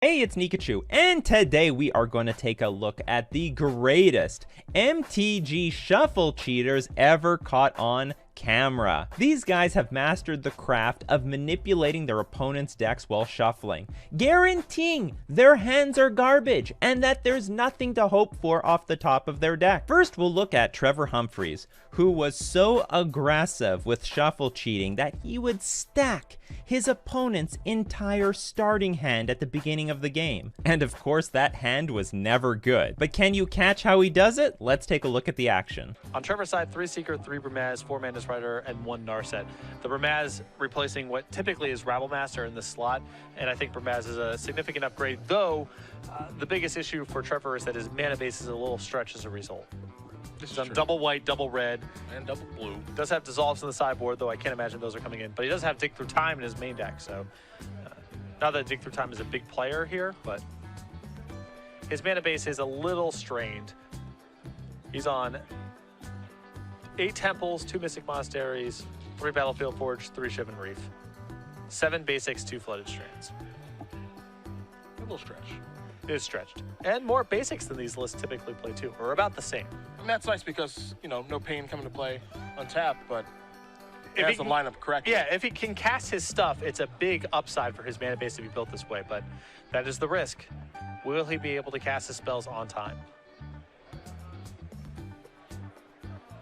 Hey, it's Nikachu, and today we are going to take a look at the greatest MTG shuffle cheaters ever caught on camera. These guys have mastered the craft of manipulating their opponent's decks while shuffling, guaranteeing their hands are garbage and that there's nothing to hope for off the top of their deck. First, we'll look at Trevor Humphries, who was so aggressive with shuffle cheating that he would stack his opponent's entire starting hand at the beginning of the game. And of course, that hand was never good. But can you catch how he does it? Let's take a look at the action. On Trevor's side, 3 Seeker, 3 Bramaz, 4 Mantis Rider, and 1 Narset. The Bramaz replacing what typically is Rabblemaster in the slot, and I think Bramaz is a significant upgrade, though the biggest issue for Trevor is that his mana base is a little stretched as a result. He's on double white, double red, and double blue. Does have dissolves in the sideboard, though I can't imagine those are coming in. But he does have Dig Through Time in his main deck, so not that Dig Through Time is a big player here, but his mana base is a little strained. He's on 8 Temples, 2 Mystic Monasteries, 3 Battlefield Forge, 3 Shivan Reef, 7 Basics, 2 Flooded Strands. A little stretch. It is stretched. And more basics than these lists typically play too, or about the same. And that's nice because, you know, no pain coming to play untapped, but it has the lineup correct. Yeah, if he can cast his stuff, it's a big upside for his mana base to be built this way, but that is the risk. Will he be able to cast his spells on time?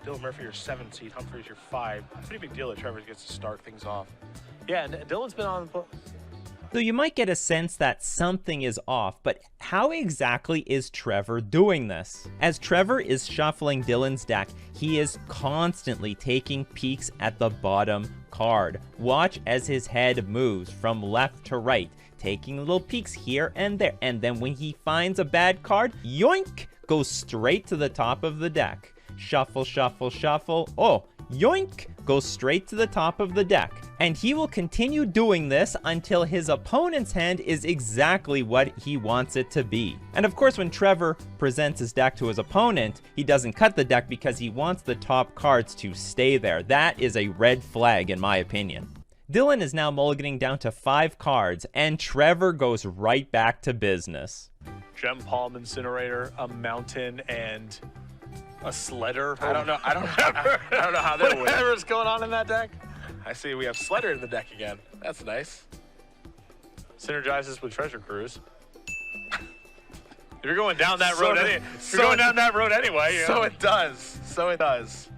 Dylan Murphy, your 7 seed, Humphries, your 5. Pretty big deal that Trevor gets to start things off. Yeah, and Dylan's been on the. So you might get a sense that something is off, but how exactly is Trevor doing this? As Trevor is shuffling Dylan's deck, he is constantly taking peeks at the bottom card. Watch as his head moves from left to right, taking little peeks here and there, and then when he finds a bad card, yoink, goes straight to the top of the deck. Shuffle, shuffle, shuffle, oh, yoink, goes straight to the top of the deck. And he will continue doing this until his opponent's hand is exactly what he wants it to be. And of course, when Trevor presents his deck to his opponent, he doesn't cut the deck because he wants the top cards to stay there. That is a red flag in my opinion. Dylan is now mulliganing down to 5 cards, and Trevor goes right back to business. Gem Palm Incinerator, a Mountain, and a Sledder. I don't know how that would. Whatever's going on in that deck. I see we have Sledder in the deck again. That's nice. Synergizes with Treasure Cruise. If you're going down that road, anyway. So it does. So it does.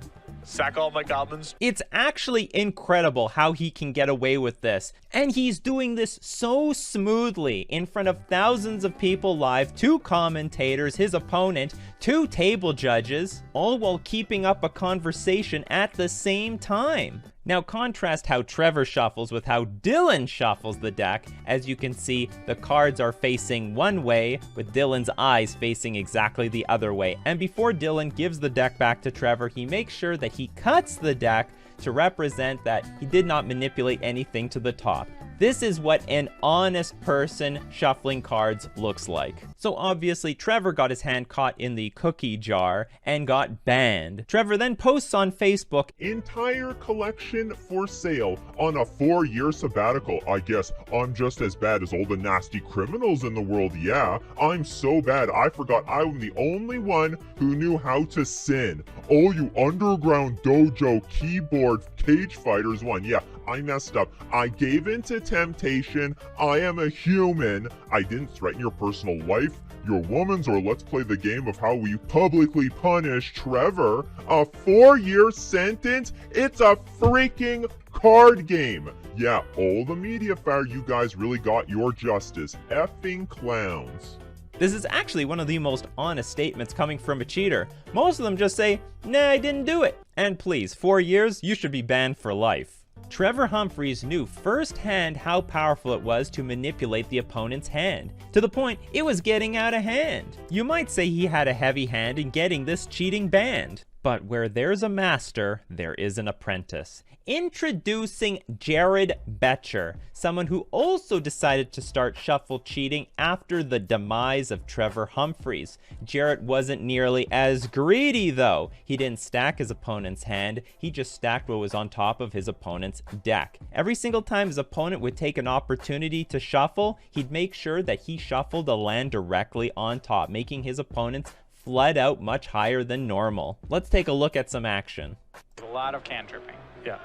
Sack all my goblins. It's actually incredible how he can get away with this. And he's doing this so smoothly in front of thousands of people live, 2 commentators, his opponent, 2 table judges, all while keeping up a conversation at the same time. Now contrast how Trevor shuffles with how Dylan shuffles the deck. As you can see, the cards are facing one way, with Dylan's eyes facing exactly the other way. And before Dylan gives the deck back to Trevor, he makes sure that he cuts the deck to represent that he did not manipulate anything to the top. This is what an honest person shuffling cards looks like. So obviously Trevor got his hand caught in the cookie jar and got banned. Trevor then posts on Facebook, "Entire collection for sale on a 4-year sabbatical. I guess I'm just as bad as all the nasty criminals in the world. Yeah, I'm so bad I forgot I'm the only one who knew how to sin. All you underground dojo keyboard cage fighters won. Yeah, I messed up. I gave in to temptation. I am a human. I didn't threaten your personal life, your woman's, or let's play the game of how we publicly punish Trevor. A 4-year sentence? It's a freaking card game. Yeah, all the media fire, you guys really got your justice. Effing clowns." This is actually one of the most honest statements coming from a cheater. Most of them just say, "Nah, I didn't do it." And please, 4 years, you should be banned for life. Trevor Humphries knew firsthand how powerful it was to manipulate the opponent's hand, to the point it was getting out of hand. You might say he had a heavy hand in getting this cheating banned. But where there's a master, there is an apprentice. Introducing Jared Boettcher, someone who also decided to start shuffle cheating after the demise of Trevor Humphries. Jared wasn't nearly as greedy though. He didn't stack his opponent's hand, he just stacked what was on top of his opponent's deck. Every single time his opponent would take an opportunity to shuffle, he'd make sure that he shuffled a land directly on top, making his opponents flood out much higher than normal. Let's take a look at some action. A lot of cantripping. Yeah.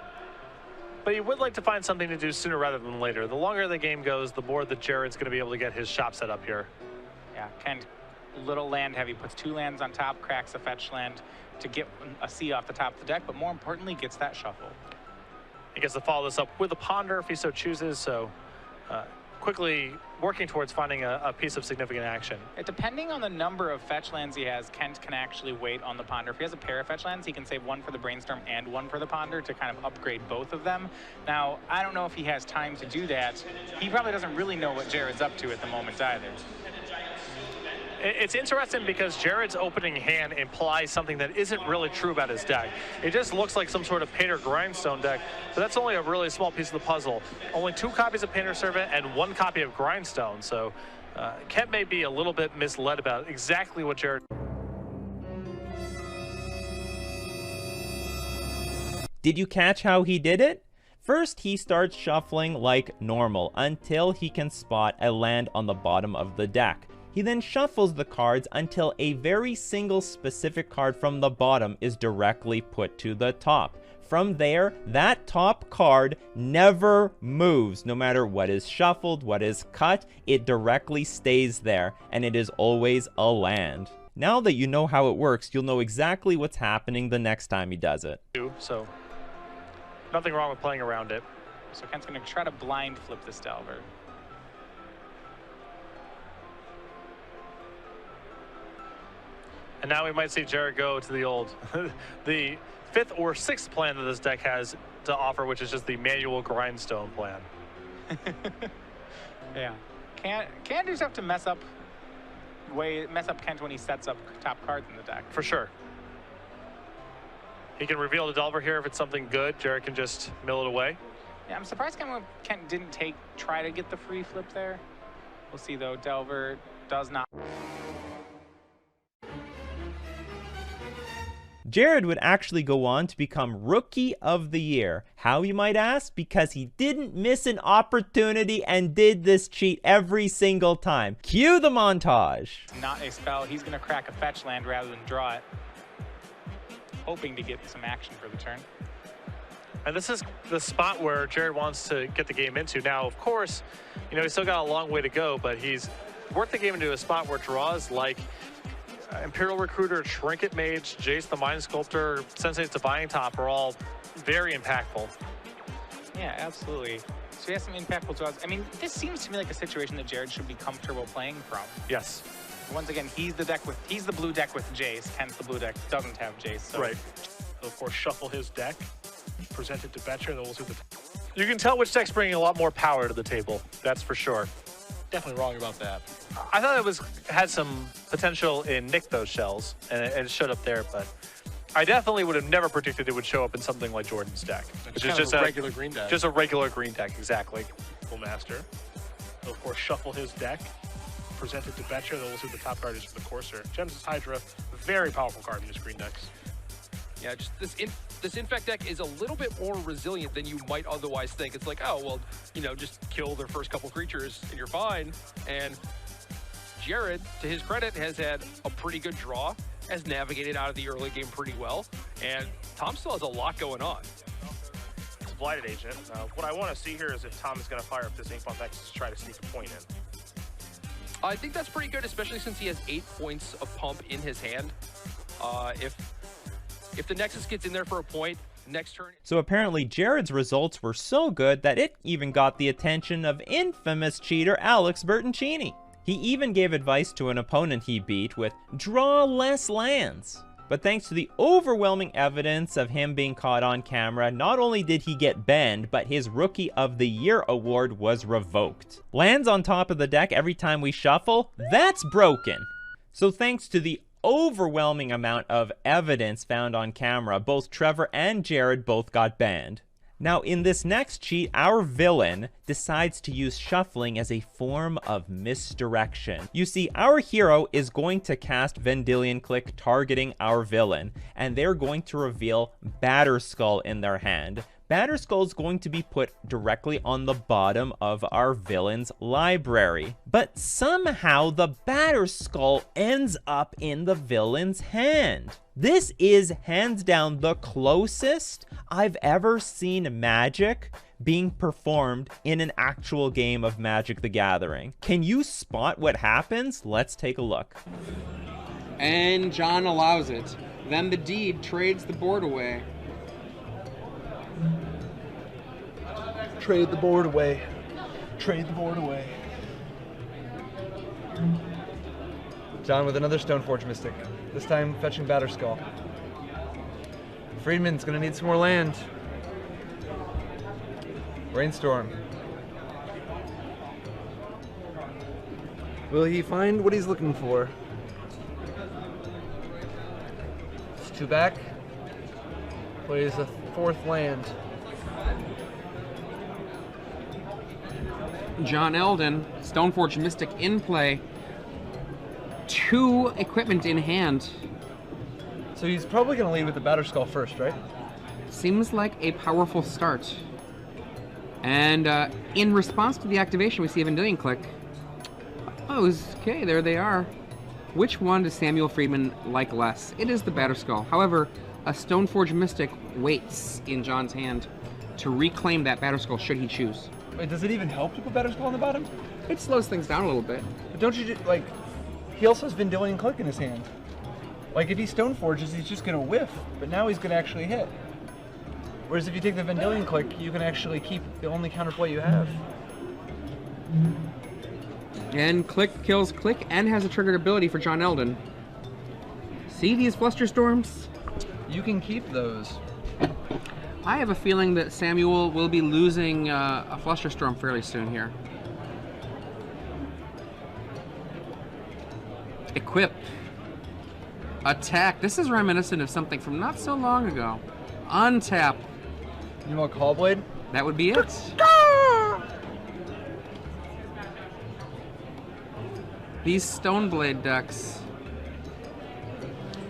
But you would like to find something to do sooner rather than later. The longer the game goes, the more that Jared's going to be able to get his shop set up here. Yeah, Kent, little land heavy, puts 2 lands on top, cracks a fetch land to get a C off the top of the deck, but more importantly, gets that shuffle. He gets to follow this up with a ponder if he so chooses, so quickly working towards finding a piece of significant action. Depending on the number of fetch lands he has, Kent can actually wait on the ponder. If he has a pair of fetch lands, he can save 1 for the brainstorm and 1 for the ponder to kind of upgrade both of them. Now, I don't know if he has time to do that. He probably doesn't really know what Jared's up to at the moment either. It's interesting because Jared's opening hand implies something that isn't really true about his deck. It just looks like some sort of Painter Grindstone deck, but that's only a really small piece of the puzzle. Only 2 copies of Painter Servant and 1 copy of Grindstone, so Kent may be a little bit misled about exactly what Jared... Did you catch how he did it? First, he starts shuffling like normal until he can spot a land on the bottom of the deck. He then shuffles the cards until a very single specific card from the bottom is directly put to the top. From there, that top card never moves. No matter what is shuffled, what is cut, it directly stays there, and it is always a land. Now that you know how it works, you'll know exactly what's happening the next time he does it. So, nothing wrong with playing around it. So Kent's going to try to blind flip this Delver. And now we might see Jared go to the old, the 5th or 6th plan that this deck has to offer, which is just the manual Grindstone plan. Yeah. Can't do stuff to mess up Kent when he sets up top cards in the deck. For sure. He can reveal the Delver here if it's something good. Jared can just mill it away. Yeah, I'm surprised Kent didn't try to get the free flip there. We'll see though. Delver does not. Jared would actually go on to become Rookie of the Year. How, you might ask? Because he didn't miss an opportunity and did this cheat every single time. Cue the montage. Not a spell. He's going to crack a fetch land rather than draw it, hoping to get some action for the turn. And this is the spot where Jared wants to get the game into. Now, of course, you know, he's still got a long way to go, but he's worked the game into a spot where draws like Imperial Recruiter, Trinket Mage, Jace the Mind Sculptor, Sensei's Divine Top are all very impactful. Yeah, absolutely. So he has some impactful draws. I mean, this seems to me like a situation that Jared should be comfortable playing from. Yes. Once again, he's the blue deck with Jace. Kent's the blue deck doesn't have Jace. So. Right. He'll, of course, shuffle his deck, present it to Boettcher, and then we'll see the... You can tell which deck's bringing a lot more power to the table. That's for sure. Definitely wrong about that. I thought it had some potential in Nick those shells, and it showed up there, but I definitely would have never predicted it would show up in something like Jordan's deck. Which is just a regular green deck. Just a regular green deck, exactly. Full Master. He'll, of course, shuffle his deck, present it to Boettcher, then we'll see what the top card is for the Courser. Gems' Hydra, very powerful card in his green decks. Yeah, just this Infect deck is a little bit more resilient than you might otherwise think. It's like, oh, well, you know, just kill their first couple creatures and you're fine. And Jared, to his credit, has had a pretty good draw, has navigated out of the early game pretty well, and Tom still has a lot going on. It's a Blighted Agent. What I want to see here is if Tom is going to fire up this Ink Bomb Nexus to try to sneak a point in. I think that's pretty good, especially since he has 8 points of pump in his hand. If the Nexus gets in there for a point, next turn... So apparently Jared's results were so good that it even got the attention of infamous cheater Alex Bertoncini. He even gave advice to an opponent he beat with draw less lands. But thanks to the overwhelming evidence of him being caught on camera, not only did he get banned, but his Rookie of the Year award was revoked. Lands on top of the deck every time we shuffle? That's broken. So thanks to the overwhelming amount of evidence found on camera, both Trevor and Jared both got banned. Now, in this next cheat, our villain decides to use shuffling as a form of misdirection. You see, our hero is going to cast Vendilion Click targeting our villain, and they're going to reveal Batterskull in their hand. Batterskull is going to be put directly on the bottom of our villain's library. But somehow the Batterskull ends up in the villain's hand. This is hands down the closest I've ever seen magic being performed in an actual game of Magic the Gathering. Can you spot what happens? Let's take a look. And Jon allows it. Then the deed trades the board away. Trade the board away. Trade the board away. Jon with another Stoneforge Mystic. This time fetching Batterskull. Friedman's gonna need some more land. Brainstorm. Will he find what he's looking for? It's 2 back. Plays a 4th land. Jon Elden, Stoneforge Mystic in play. 2 equipment in hand. So he's probably going to lead with the Batterskull first, right? Seems like a powerful start. And in response to the activation, we see a Vendilion Click. Oh, okay, there they are. Which one does Samuel Friedman like less? It is the Batterskull. However, a Stoneforge Mystic waits in Jon's hand to reclaim that Batterskull should he choose. Wait, does it even help to put Batterskull on the bottom? It slows things down a little bit. But don't you, like, he also has Vendilion Click in his hand. Like, if he Stoneforges, he's just going to whiff, but now he's going to actually hit. Whereas if you take the Vendilion Click, you can actually keep the only counterplay you have. And Click kills Click and has a triggered ability for Jon Elden. See these Flusterstorms? You can keep those. I have a feeling that Samuel will be losing a Flusterstorm fairly soon here. Equip. Attack. This is reminiscent of something from not so long ago. Untap. You want Callblade? That would be it. These Stoneblade decks.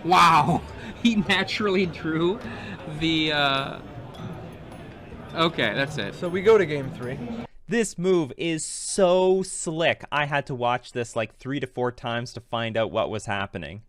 Wow. He naturally drew the... Okay, that's it. So we go to game 3. This move is so slick. I had to watch this like 3 to 4 times to find out what was happening.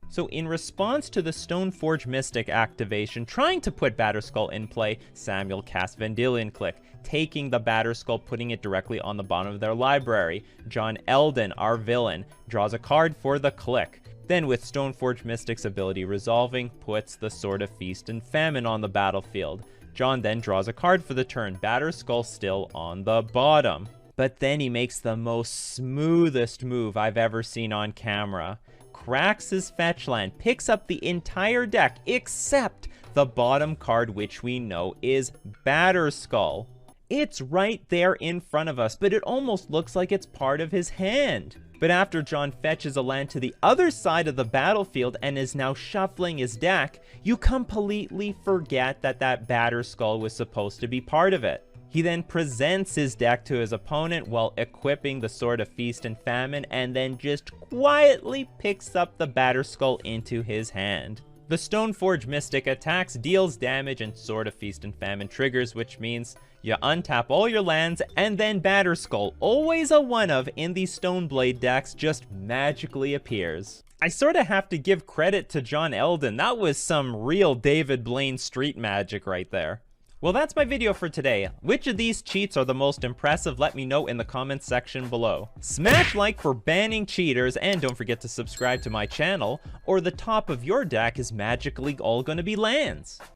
So in response to the Stoneforge Mystic activation, trying to put Batterskull in play, Samuel casts Vendilion Click, taking the Batterskull, putting it directly on the bottom of their library. Jon Elden, our villain, draws a card for the click. Then with Stoneforge Mystic's ability resolving, puts the Sword of Feast and Famine on the battlefield. Jon then draws a card for the turn, Batterskull still on the bottom. But then he makes the most smoothest move I've ever seen on camera. Cracks his fetch land, picks up the entire deck except the bottom card, which we know is Batterskull. It's right there in front of us, but it almost looks like it's part of his hand. But after Jon fetches a land to the other side of the battlefield and is now shuffling his deck, you completely forget that that Batterskull was supposed to be part of it. He then presents his deck to his opponent while equipping the Sword of Feast and Famine, and then just quietly picks up the Batterskull into his hand. The Stoneforge Mystic attacks, deals damage, and Sword of Feast and Famine triggers, which means you untap all your lands, and then Batterskull, always a one-of in these Stoneblade decks, just magically appears. I sort of have to give credit to Jon Elden. That was some real David Blaine street magic right there. Well, that's my video for today. Which of these cheats are the most impressive? Let me know in the comments section below. Smash like for banning cheaters, and don't forget to subscribe to my channel, or the top of your deck is magically all gonna be lands.